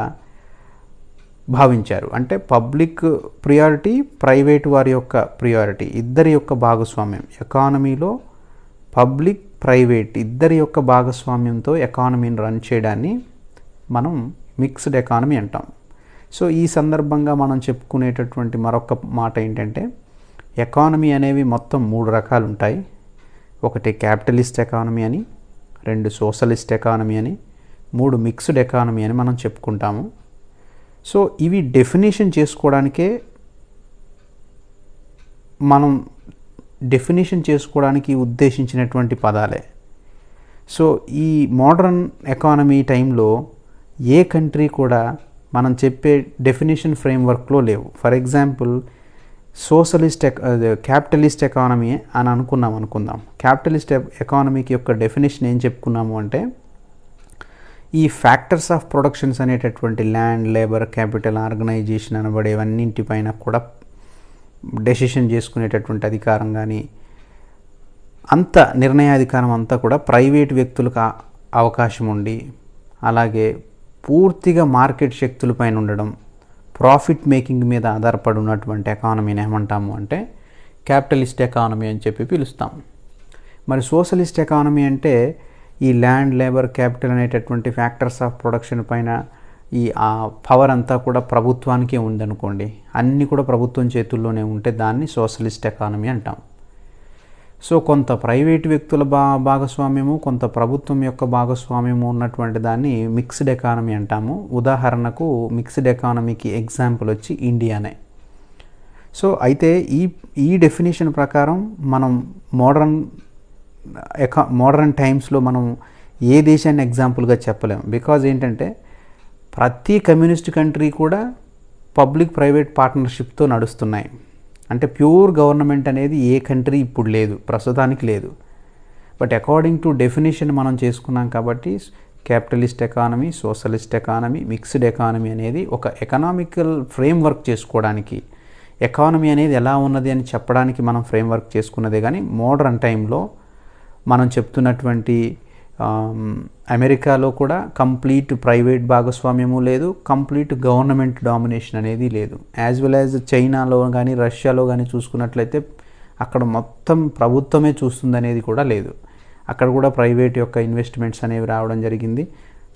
భావించారు. అంటే పబ్లిక్ ప్రియారిటీ, ప్రైవేట్ వారి యొక్క ప్రియారిటీ, ఇద్దరి యొక్క భాగస్వామ్యం, ఎకానమీలో పబ్లిక్ ప్రైవేట్ ఇద్దరి యొక్క భాగస్వామ్యంతో ఎకానమీని రన్ చేయడాన్ని మనం మిక్స్డ్ ఎకానమీ అంటాం. సో ఈ సందర్భంగా మనం చెప్పుకునేటటువంటి మరొక మాట ఏంటంటే ఎకానమీ అనేవి మొత్తం 3 రకాలు ఉంటాయి. ఒకటి క్యాపిటలిస్ట్ ఎకానమీ అని, 2 సోషలిస్ట్ ఎకానమీ అని, 3 మిక్స్డ్ ఎకానమీ అని మనం చెప్పుకుంటాము. సో ఇవి డెఫినేషన్ చేసుకోవడానికే ఉద్దేశించినటువంటి పదాలే. సో ఈ మోడర్న్ ఎకానమీ టైంలో ఏ కంట్రీ కూడా మనం చెప్పే డెఫినేషన్ ఫ్రేమ్వర్క్లో లేవు. ఫర్ ఎగ్జాంపుల్ క్యాపిటలిస్ట్ ఎకానమీ అని అనుకుందాం. క్యాపిటలిస్ట్ ఎకానమీకి యొక్క డెఫినేషన్ ఏం చెప్పుకున్నాము అంటే ఈ ఫ్యాక్టర్స్ ఆఫ్ ప్రొడక్షన్స్ అనేటటువంటి ల్యాండ్, లేబర్, క్యాపిటల్, ఆర్గనైజేషన్ అనబడేవన్నింటిపైన కూడా డెసిషన్ చేసుకునేటటువంటి అధికారం కానీ అంత నిర్ణయాధికారం అంతా కూడా ప్రైవేట్ వ్యక్తులకు అవకాశం ఉండి, అలాగే పూర్తిగా మార్కెట్ శక్తులపైన ఉండడం, ప్రాఫిట్ మేకింగ్ మీద ఆధారపడి ఉన్నటువంటి ఎకానమీని ఏమంటాము అంటే క్యాపిటలిస్ట్ ఎకానమీ అని చెప్పి పిలుస్తాం. మరి సోషలిస్ట్ ఎకానమీ అంటే ఈ ల్యాండ్, లేబర్, క్యాపిటల్ అనేటటువంటి ఫ్యాక్టర్స్ ఆఫ్ ప్రొడక్షన్ పైన ఈ పవర్ అంతా కూడా ప్రభుత్వానికే ఉందనుకోండి, అన్నీ కూడా ప్రభుత్వం చేతుల్లోనే ఉంటే దాన్ని సోషలిస్ట్ ఎకానమీ అంటాం. సో కొంత ప్రైవేటు వ్యక్తుల భాగస్వామ్యము, కొంత ప్రభుత్వం యొక్క భాగస్వామ్యము ఉన్నటువంటి దాన్ని మిక్స్డ్ ఎకానమీ అంటాము. ఉదాహరణకు మిక్స్డ్ ఎకానమీకి ఎగ్జాంపుల్ వచ్చి ఇండియానే. సో అయితే ఈ డెఫినేషన్ ప్రకారం మనం మోడర్న్ టైమ్స్లో మనం ఏ దేశాన్ని ఎగ్జాంపుల్గా చెప్పలేము. బికాజ్ ఏంటంటే ప్రతి కమ్యూనిస్ట్ కంట్రీ కూడా పబ్లిక్ ప్రైవేట్ పార్ట్నర్షిప్తో నడుస్తున్నాయి. అంటే ప్యూర్ గవర్నమెంట్ అనేది ఏ కంట్రీ ఇప్పుడు లేదు, ప్రస్తుతానికి లేదు. బట్ అకార్డింగ్ టు డెఫినేషన్ మనం చేసుకున్నాం కాబట్టి capitalist economy, socialist economy, mixed economy అనేది ఒక ఎకనామికల్ ఫ్రేమ్వర్క్ చేసుకోవడానికి, ఎకానమీ అనేది ఎలా ఉన్నది అని చెప్పడానికి మనం ఫ్రేమ్వర్క్ చేసుకున్నదే. కానీ మోడర్న్ టైంలో మనం చెప్తున్నటువంటి అమెరికాలో కూడా కంప్లీట్ ప్రైవేట్ భాగస్వామ్యము లేదు, కంప్లీట్ గవర్నమెంట్ డామినేషన్ అనేది లేదు. యాజ్ వెల్ యాజ్ చైనాలో కానీ రష్యాలో కానీ చూసుకున్నట్లయితే అక్కడ మొత్తం ప్రభుత్వమే చూస్తుంది అనేది కూడా లేదు. అక్కడ కూడా ప్రైవేట్ యొక్క ఇన్వెస్ట్మెంట్స్ అనేవి రావడం జరిగింది.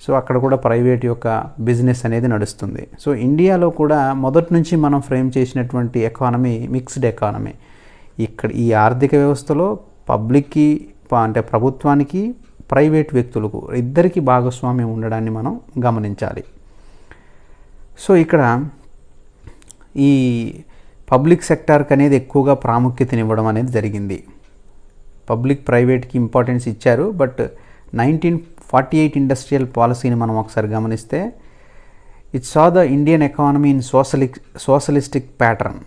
సో అక్కడ కూడా ప్రైవేట్ యొక్క బిజినెస్ అనేది నడుస్తుంది. సో ఇండియాలో కూడా మొదటి నుంచి మనం ఫ్రేమ్ చేసినటువంటి ఎకానమీ మిక్స్డ్ ఎకానమీ. ఇక్కడ ఈ ఆర్థిక వ్యవస్థలో పబ్లిక్కి అంటే ప్రభుత్వానికి, ప్రైవేట్ వ్యక్తులకు ఇద్దరికి భాగస్వామ్యం ఉండడాన్ని మనం గమనించాలి. సో ఇక్కడ ఈ పబ్లిక్ సెక్టార్కి అనేది ఎక్కువగా ప్రాముఖ్యతనివ్వడం అనేది జరిగింది. పబ్లిక్ ప్రైవేట్కి ఇంపార్టెన్స్ ఇచ్చారు. బట్ 1948 ఇండస్ట్రియల్ పాలసీని మనం ఒకసారి గమనిస్తే it saw the Indian economy in socialistic pattern.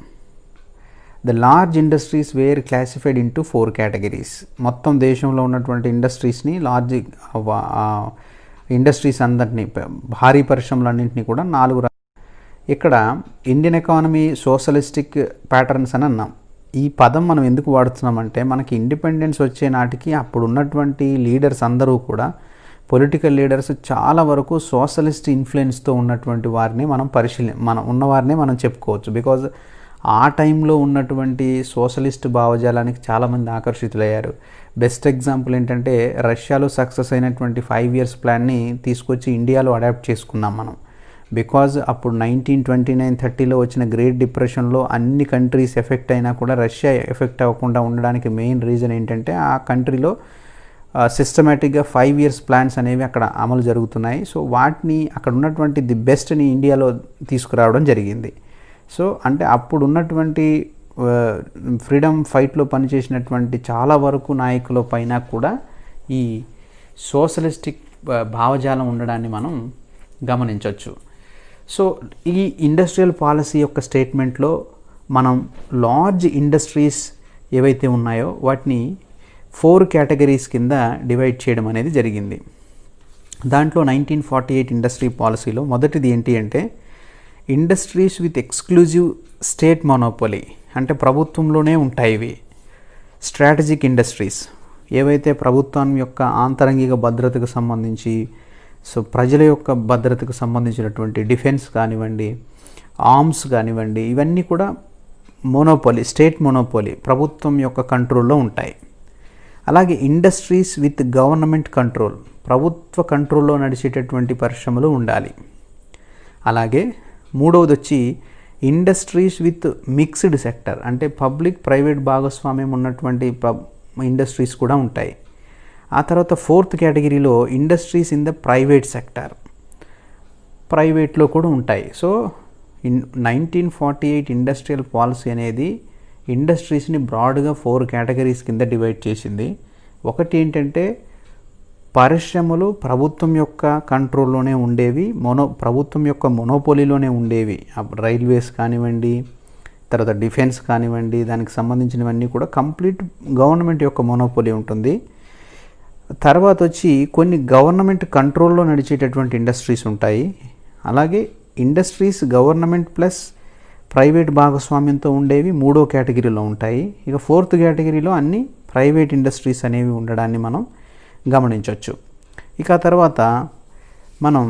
The large industries were classified into 4 categories. మొత్తం దేశంలో ఉన్నటువంటి ఇండస్ట్రీస్ని, లార్జ్ ఇండస్ట్రీస్ అందరినీ, భారీ పరిశ్రమలన్నింటినీ కూడా 4 ఇక్కడ ఇండియన్ ఎకానమీ సోషలిస్టిక్ ప్యాటర్న్స్ అని అన్నాం. ఈ పదం మనం ఎందుకు వాడుతున్నామంటే మనకి ఇండిపెండెన్స్ వచ్చే నాటికి అప్పుడు ఉన్నటువంటి లీడర్స్ అందరూ కూడా, పొలిటికల్ లీడర్స్ చాలా వరకు సోషలిస్ట్ ఇన్ఫ్లుయెన్స్తో ఉన్నటువంటి వారిని మనం ఉన్నవారినే మనం చెప్పుకోవచ్చు. బికాజ్ ఆ టైంలో ఉన్నటువంటి సోషలిస్ట్ భావజాలానికి చాలామంది ఆకర్షితులయ్యారు. బెస్ట్ ఎగ్జాంపుల్ ఏంటంటే రష్యాలో సక్సెస్ అయినటువంటి 5 years ప్లాన్ని తీసుకొచ్చి ఇండియాలో అడాప్ట్ చేసుకున్నాం మనం. బికాజ్ అప్పుడు 1929-30లో వచ్చిన గ్రేట్ డిప్రెషన్లో అన్ని కంట్రీస్ ఎఫెక్ట్ అయినా కూడా రష్యా ఎఫెక్ట్ అవ్వకుండా ఉండడానికి మెయిన్ రీజన్ ఏంటంటే ఆ కంట్రీలో సిస్టమేటిక్గా 5 years ప్లాన్స్ అనేవి అక్కడ అమలు జరుగుతున్నాయి. సో వాటిని అక్కడ ఉన్నటువంటి ది బెస్ట్ని ఇండియాలో తీసుకురావడం జరిగింది. సో అంటే అప్పుడు ఉన్నటువంటి ఫ్రీడమ్ ఫైట్లో పనిచేసినటువంటి చాలా వరకు నాయకుల పైన కూడా ఈ సోషలిస్టిక్ భావజాలం ఉండడాన్ని మనం గమనించవచ్చు. సో ఈ ఇండస్ట్రియల్ పాలసీ యొక్క స్టేట్మెంట్లో మనం లార్జ్ ఇండస్ట్రీస్ ఏవైతే ఉన్నాయో వాటిని 4 కేటగిరీస్ కింద డివైడ్ చేయడం అనేది జరిగింది. దాంట్లో 1948 ఇండస్ట్రీ పాలసీలో మొదటిది ఏంటి అంటే industries with exclusive state monopoly, అంటే ప్రభుత్వంలోనే ఉంటాయి ఇవి. స్ట్రాటజిక్ ఇండస్ట్రీస్ ఏవైతే ప్రభుత్వం యొక్క ఆంతరంగిక భద్రతకు సంబంధించి, సో ప్రజల యొక్క భద్రతకు సంబంధించినటువంటి డిఫెన్స్ కానివ్వండి, ఆర్మ్స్ కానివ్వండి, ఇవన్నీ కూడా మోనోపొలీ, స్టేట్ మోనోపొలీ, ప్రభుత్వం యొక్క కంట్రోల్లో ఉంటాయి. అలాగే ఇండస్ట్రీస్ విత్ గవర్నమెంట్ కంట్రోల్, ప్రభుత్వ కంట్రోల్లో నడిచేటటువంటి పరిశ్రమలు ఉండాలి. అలాగే మూడవది వచ్చి ఇండస్ట్రీస్ విత్ మిక్స్డ్ సెక్టర్, అంటే పబ్లిక్ ప్రైవేట్ భాగస్వామ్యం ఉన్నటువంటి ఇండస్ట్రీస్ కూడా ఉంటాయి. ఆ తర్వాత 4th కేటగిరీలో industries in the private sector, ప్రైవేట్లో కూడా ఉంటాయి. సో 1948 ఇండస్ట్రియల్ పాలసీ అనేది ఇండస్ట్రీస్ని బ్రాడ్గా 4 కేటగిరీస్ కింద డివైడ్ చేసింది. ఒకటి ఏంటంటే పరిశ్రమలు ప్రభుత్వం యొక్క కంట్రోల్లోనే ఉండేవి, ప్రభుత్వం యొక్క మొనోపోలీలోనే ఉండేవి. రైల్వేస్ కానివ్వండి, తర్వాత డిఫెన్స్ కానివ్వండి, దానికి సంబంధించినవన్నీ కూడా కంప్లీట్ గవర్నమెంట్ యొక్క మొనోపోలీ ఉంటుంది. తర్వాత వచ్చి కొన్ని గవర్నమెంట్ కంట్రోల్లో నడిచేటటువంటి ఇండస్ట్రీస్ ఉంటాయి. అలాగే ఇండస్ట్రీస్ గవర్నమెంట్ ప్లస్ ప్రైవేట్ భాగస్వామ్యంతో ఉండేవి 3వ కేటగిరీలో ఉంటాయి. ఇక 4th కేటగిరీలో అన్ని ప్రైవేట్ ఇండస్ట్రీస్ అనేవి ఉండడాన్ని మనం గమనించవచ్చు. ఇక తర్వాత మనం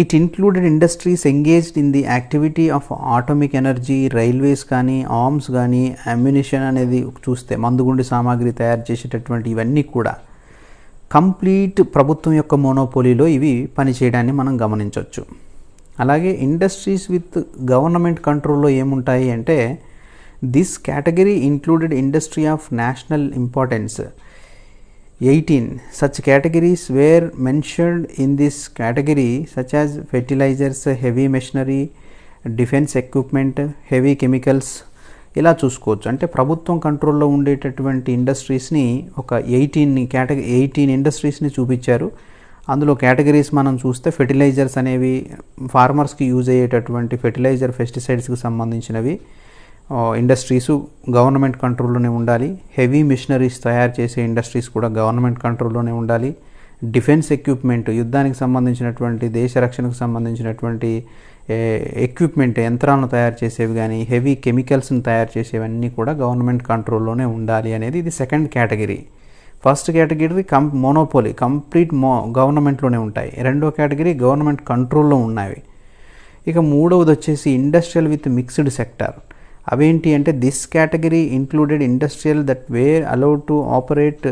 it included industries engaged in the activity of atomic energy, railways కానీ, ఆర్మ్స్ కానీ, అమ్యునిషన్ అనేది చూస్తే మందుగుండు సామాగ్రి తయారు చేసేటటువంటి ఇవన్నీ కూడా కంప్లీట్ ప్రభుత్వం యొక్క మోనోపోలీలో ఇవి పనిచేయడాన్ని మనం గమనించవచ్చు. అలాగే ఇండస్ట్రీస్ విత్ గవర్నమెంట్ కంట్రోల్లో ఏముంటాయి అంటే this category included industry of national importance. 18 such categories were mentioned in this category such as fertilizers, heavy machinery, defense equipment, heavy chemicals. ఇలా చూసుకోవచ్చు. అంటే ప్రభుత్వం కంట్రోల్లో ఉండేటటువంటి ఇండస్ట్రీస్ని ఒక 18 ఇండస్ట్రీస్ని చూపించారు. అందులో కేటగిరీస్ మనం చూస్తే ఫెర్టిలైజర్స్ అనేవి ఫార్మర్స్కి యూజ్ అయ్యేటటువంటి ఫెర్టిలైజర్ పెస్టిసైడ్స్కి సంబంధించినవి ఇండస్ట్రీసు గవర్నమెంట్ కంట్రోల్లోనే ఉండాలి. హెవీ మిషనరీస్ తయారు చేసే ఇండస్ట్రీస్ కూడా గవర్నమెంట్ కంట్రోల్లోనే ఉండాలి. డిఫెన్స్ ఎక్విప్మెంట్, యుద్ధానికి సంబంధించినటువంటి దేశ రక్షణకు సంబంధించినటువంటి ఎక్విప్మెంట్, యంత్రాలను తయారు చేసేవి కానీ హెవీ కెమికల్స్ని తయారు చేసేవన్నీ కూడా గవర్నమెంట్ కంట్రోల్లోనే ఉండాలి అనేది ఇది second category. First category monopoly, complete గవర్నమెంట్లోనే ఉంటాయి. రెండో కేటగిరీ గవర్నమెంట్ కంట్రోల్లో ఉన్నవి. ఇక మూడవది వచ్చేసి ఇండస్ట్రియల్ విత్ మిక్స్డ్ సెక్టర్. అవేంటి అంటే this category included industrial that were allowed to operate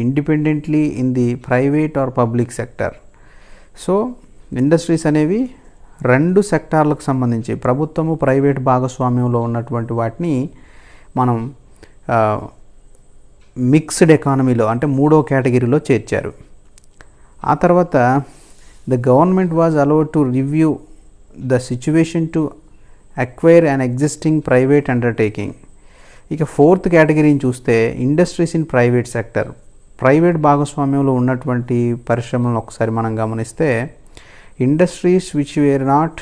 independently in the private or public sector. So industries అనేవి రెండు సెక్టార్లకు సంబంధించి ప్రభుత్వము ప్రైవేట్ భాగస్వామ్యంలో ఉన్నటువంటి వాటిని మనం మిక్స్డ్ ఎకానమీలో అంటే మూడో కేటగిరీలో చేర్చారు. ఆ తర్వాత the government was allowed to review the situation to acquire and existing private undertaking. ఇక ఫోర్త్ కేటగిరీని చూస్తే industries in private sector. Private భాగస్వామ్యంలో ఉన్నటువంటి పరిశ్రమలను ఒకసారి మనం గమనిస్తే industries which were not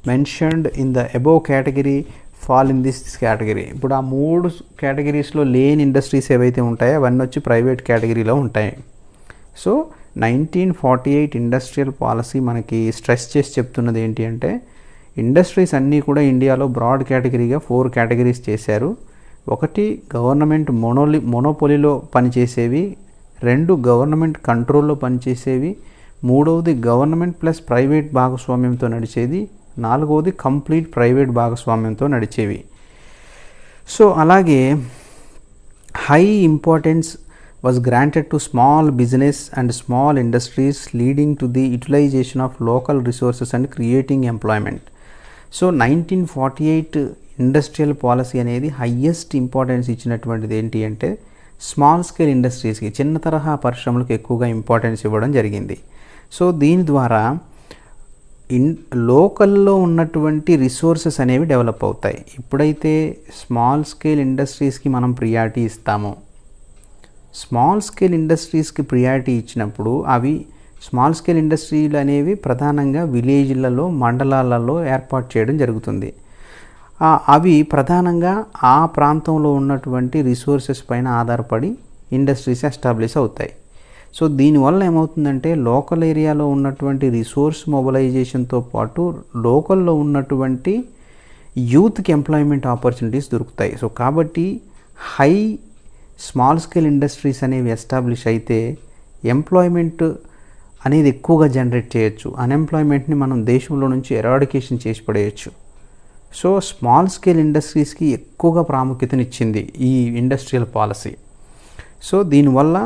mentioned in the above category fall in this category. ఇప్పుడు ఆ మూడు కేటగిరీస్లో లేని ఇండస్ట్రీస్ ఏవైతే ఉంటాయో అవన్నీ వచ్చి ప్రైవేట్ కేటగిరీలో ఉంటాయి. సో 1948 ఇండస్ట్రియల్ పాలసీ మనకి స్ట్రెస్ చేసి చెప్తున్నది ఏంటి అంటే ఇండస్ట్రీస్ అన్నీ కూడా ఇండియాలో బ్రాడ్ కేటగిరీగా 4 కేటగిరీస్ చేశారు. ఒకటి గవర్నమెంట్ మోనోపోలీలో పనిచేసేవి, 2 గవర్నమెంట్ కంట్రోల్లో పనిచేసేవి, 3వది గవర్నమెంట్ ప్లస్ ప్రైవేట్ భాగస్వామ్యంతో నడిచేది, 4వది కంప్లీట్ ప్రైవేట్ భాగస్వామ్యంతో నడిచేవి. సో అలాగే high importance was granted to small business and small industries leading to the utilization of local resources and creating employment. So 1948 industrial policy అనేది highest importance ఇచ్చినటువంటిది ఏంటి అంటే small scale ఇండస్ట్రీస్కి, చిన్న తరహా పరిశ్రమలకు ఎక్కువగా ఇంపార్టెన్స్ ఇవ్వడం జరిగింది. సో దీని ద్వారా లోకల్లో ఉన్నటువంటి రిసోర్సెస్ అనేవి డెవలప్ అవుతాయి. ఎప్పుడైతే స్మాల్ స్కేల్ ఇండస్ట్రీస్కి మనం ప్రియారిటీ ఇస్తామో, స్మాల్ స్కేల్ ఇండస్ట్రీస్కి ప్రియారిటీ ఇచ్చినప్పుడు అవి స్మాల్ స్కేల్ ఇండస్ట్రీలు అనేవి ప్రధానంగా విలేజ్లలో, మండలాలలో ఏర్పాటు చేయడం జరుగుతుంది. అవి ప్రధానంగా ఆ ప్రాంతంలో ఉన్నటువంటి రిసోర్సెస్ పైన ఆధారపడి ఇండస్ట్రీస్ ఎస్టాబ్లిష్ అవుతాయి. సో దీనివల్ల ఏమవుతుందంటే లోకల్ ఏరియాలో ఉన్నటువంటి రిసోర్స్ మొబిలైజేషన్తో పాటు లోకల్లో ఉన్నటువంటి యూత్కి ఎంప్లాయ్మెంట్ ఆపర్చునిటీస్ దొరుకుతాయి. సో కాబట్టి హై స్మాల్ స్కేల్ ఇండస్ట్రీస్ అనేవి ఎస్టాబ్లిష్ అయితే ఎంప్లాయ్మెంట్ అనేది ఎక్కువగా జనరేట్ చేయొచ్చు. అన్ఎంప్లాయ్మెంట్ని మనం దేశంలో నుంచి ఎరాడికేషన్ చేసి పడేయచ్చు. సో స్మాల్ స్కేల్ ఇండస్ట్రీస్కి ఎక్కువగా ప్రాముఖ్యతనిచ్చింది ఈ ఇండస్ట్రియల్ పాలసీ. సో దీనివల్ల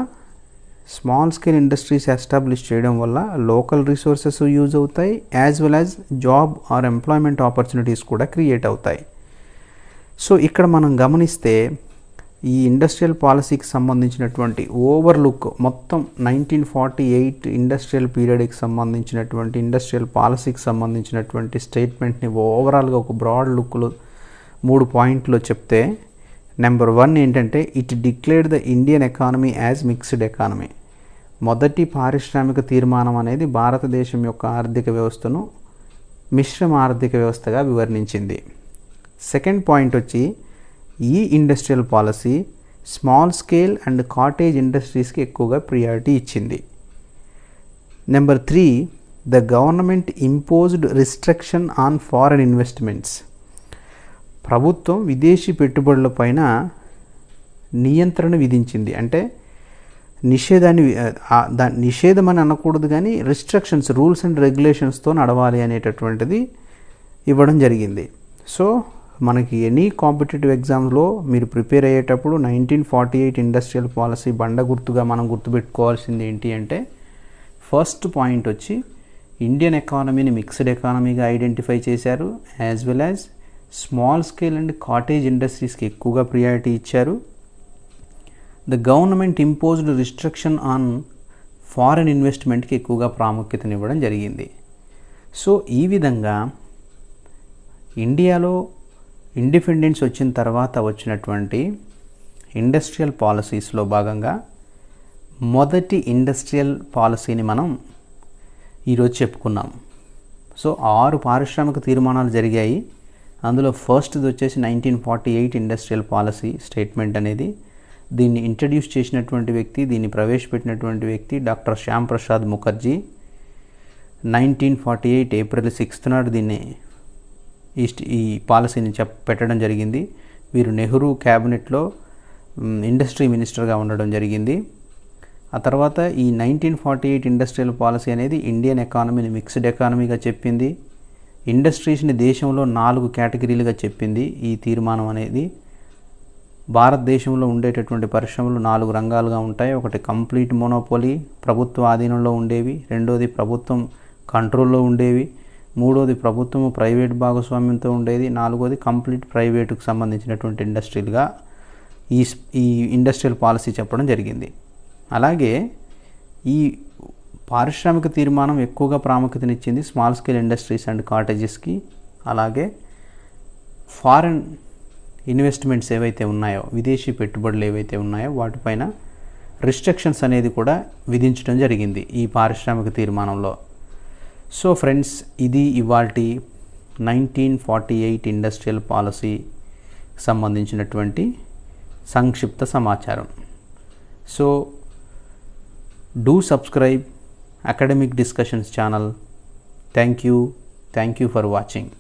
స్మాల్ స్కేల్ ఇండస్ట్రీస్ ఎస్టాబ్లిష్ చేయడం వల్ల లోకల్ రిసోర్సెస్ యూజ్ అవుతాయి, as well as job or employment opportunities కూడా క్రియేట్ అవుతాయి. సో ఇక్కడ మనం గమనిస్తే ఈ ఇండస్ట్రియల్ పాలసీకి సంబంధించినటువంటి ఓవర్లుక్ మొత్తం 1948 ఇండస్ట్రియల్ పీరియడ్కి సంబంధించినటువంటి ఇండస్ట్రియల్ పాలసీకి సంబంధించినటువంటి స్టేట్మెంట్ని ఓవరాల్గా ఒక బ్రాడ్ లుక్లో 3 పాయింట్లో చెప్తే, నెంబర్ 1 ఏంటంటే it declared the Indian economy as mixed economy. మొదటి పారిశ్రామిక తీర్మానం అనేది భారతదేశం యొక్క ఆర్థిక వ్యవస్థను మిశ్రమ ఆర్థిక వ్యవస్థగా వివరించింది. సెకండ్ పాయింట్ వచ్చి ఈ industrial policy small scale and cottage ఇండస్ట్రీస్కి ఎక్కువగా ప్రియారిటీ ఇచ్చింది. Number 3 the government imposed restriction on foreign investments. ప్రభుత్వం విదేశీ పెట్టుబడుల పైన నియంత్రణ విధించింది. అంటే నిషేధం అని అనకూడదు కానీ రిస్ట్రిక్షన్స్, రూల్స్ అండ్ రెగ్యులేషన్స్తో నడవాలి అనేటటువంటిది ఇవ్వడం జరిగింది. సో మనకి ఎనీ కాంపిటేటివ్ ఎగ్జామ్స్లో మీరు ప్రిపేర్ అయ్యేటప్పుడు 1948 ఇండస్ట్రియల్ పాలసీ బండ గుర్తుగా మనం గుర్తుపెట్టుకోవాల్సింది ఏంటి అంటే ఫస్ట్ పాయింట్ వచ్చి ఇండియన్ ఎకానమీని మిక్స్డ్ ఎకానమీగా ఐడెంటిఫై చేశారు, as well as small scale and cottage ఇండస్ట్రీస్కి ఎక్కువగా ప్రియారిటీ ఇచ్చారు. The government imposed restriction on foreign ఇన్వెస్ట్మెంట్కి ఎక్కువగా ప్రాముఖ్యతనివ్వడం జరిగింది. సో ఈ విధంగా ఇండియాలో ఇండిపెండెన్స్ వచ్చిన తర్వాత వచ్చినటువంటి ఇండస్ట్రియల్ పాలసీస్లో భాగంగా మొదటి ఇండస్ట్రియల్ పాలసీని మనం ఈరోజు చెప్పుకున్నాం. సో 6 పారిశ్రామిక తీర్మానాలు జరిగాయి. అందులో ఫస్ట్ది వచ్చేసి 1948 ఇండస్ట్రియల్ పాలసీ స్టేట్మెంట్ అనేది. దీన్ని ఇంట్రడ్యూస్ చేసినటువంటి వ్యక్తి, దీన్ని ప్రవేశపెట్టినటువంటి వ్యక్తి డాక్టర్ శ్యామ్ ప్రసాద్ ముఖర్జీ. 1948 ఏప్రిల్ 6 నాడు దీన్ని ఈ పాలసీని పెట్టడం జరిగింది. వీరు నెహ్రూ క్యాబినెట్లో ఇండస్ట్రీ మినిస్టర్గా ఉండడం జరిగింది. ఆ తర్వాత ఈ 1948 ఇండస్ట్రియల్ పాలసీ అనేది ఇండియన్ ఎకానమీని మిక్స్డ్ ఎకానమీగా చెప్పింది. ఇండస్ట్రీస్ని దేశంలో 4 కేటగిరీలుగా చెప్పింది. ఈ తీర్మానం అనేది భారతదేశంలో ఉండేటటువంటి పరిశ్రమలు 4 రంగాలుగా ఉంటాయి. ఒకటి కంప్లీట్ మోనోపోలీ, ప్రభుత్వ ఆధీనంలో ఉండేవి. రెండోది ప్రభుత్వం కంట్రోల్లో ఉండేవి. మూడోది ప్రభుత్వము ప్రైవేట్ భాగస్వామ్యంతో ఉండేది. నాలుగోది కంప్లీట్ ప్రైవేటుకు సంబంధించినటువంటి ఇండస్ట్రీలుగా ఈ ఇండస్ట్రియల్ పాలసీ చెప్పడం జరిగింది. అలాగే ఈ పారిశ్రామిక తీర్మానం ఎక్కువగా ప్రాముఖ్యతనిచ్చింది స్మాల్ స్కేల్ ఇండస్ట్రీస్ అండ్ కాటేజెస్కి. అలాగే ఫారెన్ ఇన్వెస్ట్మెంట్స్ ఏవైతే ఉన్నాయో, విదేశీ పెట్టుబడులు ఏవైతే ఉన్నాయో వాటిపైన రిస్ట్రిక్షన్స్ అనేది కూడా విధించడం జరిగింది ఈ పారిశ్రామిక తీర్మానంలో. సో ఫ్రెండ్స్, ఇది ఇవాల్టి 1948 ఇండస్ట్రియల్ పాలసీ సంబంధించినటువంటి సంక్షిప్త సమాచారం. So do subscribe academic discussions channel. Thank you for watching.